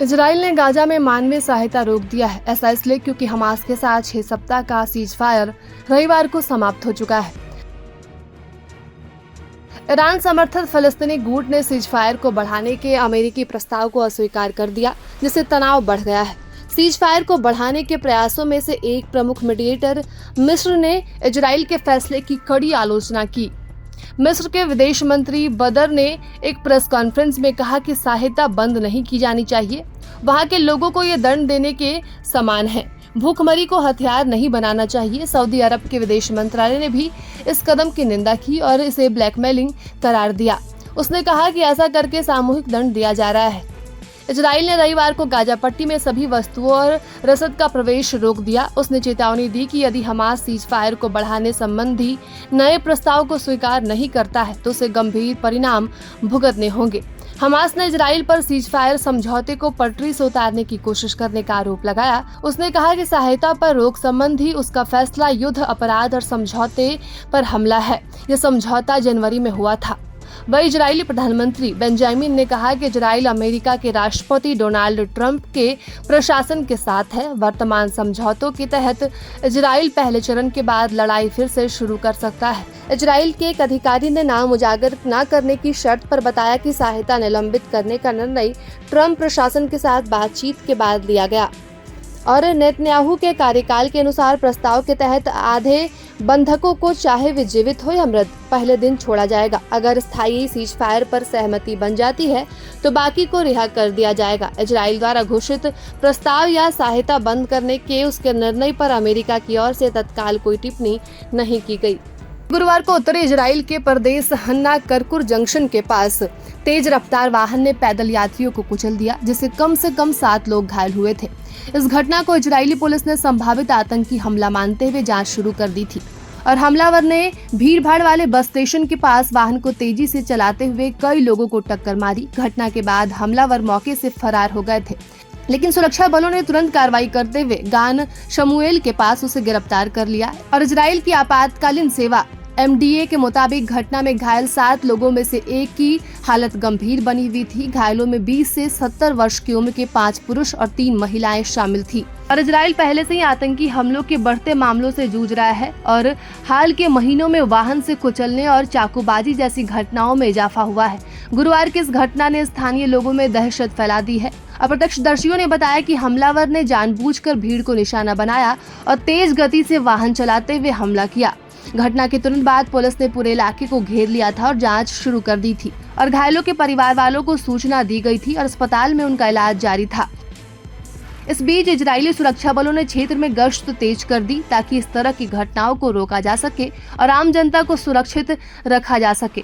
Israel ने Gaza में मानवीय सहायता रोक दिया है। ऐसा इसलिए क्योंकि हमास के साथ 6 सप्ताह का सीज फायर रविवार को समाप्त हो चुका है। ईरान समर्थित फिलिस्तीनी गुट ने सीज फायर को बढ़ाने के अमेरिकी प्रस्ताव को अस्वीकार कर दिया, जिससे तनाव बढ़ गया है। सीज फायर को बढ़ाने के प्रयासों में से एक प्रमुख मीडिएटर मिस्र ने इजराइल के फैसले की कड़ी आलोचना की। मिस्र के विदेश मंत्री बदर ने एक प्रेस कॉन्फ्रेंस में कहा कि सहायता बंद नहीं की जानी चाहिए। वहां के लोगों को ये दंड देने के समान है। भूखमरी को हथियार नहीं बनाना चाहिए। सऊदी अरब के विदेश मंत्रालय ने भी इस कदम की निंदा की और इसे ब्लैकमेलिंग करार दिया। उसने कहा कि ऐसा करके सामूहिक दंड दिया जा रहा है। इजराइल ने रविवार को गाजा पट्टी में सभी वस्तुओं और रसद का प्रवेश रोक दिया। उसने चेतावनी दी कि यदि हमास सीज फायर को बढ़ाने संबंधी नए प्रस्ताव को स्वीकार नहीं करता है तो उसे गंभीर परिणाम भुगतने होंगे। हमास ने इजराइल पर सीज फायर समझौते को पटरी से उतारने की कोशिश करने का आरोप लगाया। उसने कहा कि सहायता पर रोक संबंधी उसका फैसला युद्ध अपराध और समझौते पर हमला है। यह समझौता जनवरी में हुआ था। वही इजरायली प्रधानमंत्री बेंजामिन ने कहा कि इजराइल अमेरिका के राष्ट्रपति डोनाल्ड ट्रंप के प्रशासन के साथ है। वर्तमान समझौतों के तहत इजराइल पहले चरण के बाद लड़ाई फिर से शुरू कर सकता है। इजराइल के एक अधिकारी ने नाम उजागर न करने की शर्त पर बताया कि सहायता निलंबित करने का निर्णय ट्रंप प्रशासन के साथ बातचीत के बाद लिया गया और नेतन्याहू के कार्यकाल के अनुसार प्रस्ताव के तहत आधे बंधकों को चाहे वे जीवित हो या मृत पहले दिन छोड़ा जाएगा। अगर स्थायी सीज फायर पर सहमति बन जाती है तो बाकी को रिहा कर दिया जाएगा। इजराइल द्वारा घोषित प्रस्ताव या सहायता बंद करने के उसके निर्णय पर अमेरिका की ओर से तत्काल कोई टिप्पणी नहीं की गई। गुरुवार को उत्तरी इजराइल के प्रदेश हन्ना करकुर जंक्शन के पास तेज रफ्तार वाहन ने पैदल यात्रियों को कुचल दिया, जिससे कम से कम 7 लोग घायल हुए थे। इस घटना को इजरायली पुलिस ने संभावित आतंकी हमला मानते हुए जांच शुरू कर दी थी और हमलावर ने भीड़ भाड़ वाले बस स्टेशन के पास वाहन को तेजी से चलाते हुए कई लोगों को टक्कर मारी। घटना के बाद हमलावर मौके से फरार हो गए थे, लेकिन सुरक्षा बलों ने तुरंत कार्रवाई करते हुए गान शमूएल के पास उसे गिरफ्तार कर लिया और इजराइल की आपातकालीन सेवा MDA के मुताबिक घटना में घायल 7 लोगों में से एक की हालत गंभीर बनी हुई थी। घायलों में 20 से 70 वर्ष की उम्र के 5 पुरुष और 3 महिलाएं शामिल थी। और इजराइल पहले से ही आतंकी हमलों के बढ़ते मामलों से जूझ रहा है और हाल के महीनों में वाहन से कुचलने और चाकूबाजी जैसी घटनाओं में इजाफा हुआ है। गुरुवार की इस घटना ने स्थानीय लोगों में दहशत फैला दी है। प्रत्यक्षदर्शियों ने बताया कि हमलावर ने जानबूझकर भीड़ को निशाना बनाया और तेज गति से वाहन चलाते हुए हमला किया। घटना के तुरंत बाद पुलिस ने पूरे इलाके को घेर लिया था और जांच शुरू कर दी थी और घायलों के परिवार वालों को सूचना दी गई थी और अस्पताल में उनका इलाज जारी था। इस बीच इजरायली सुरक्षा बलों ने क्षेत्र में गश्त तेज कर दी ताकि इस तरह की घटनाओं को रोका जा सके और आम जनता को सुरक्षित रखा जा सके।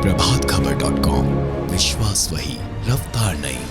प्रभातखबर.com, विश्वास वही, रफ्तार नहीं।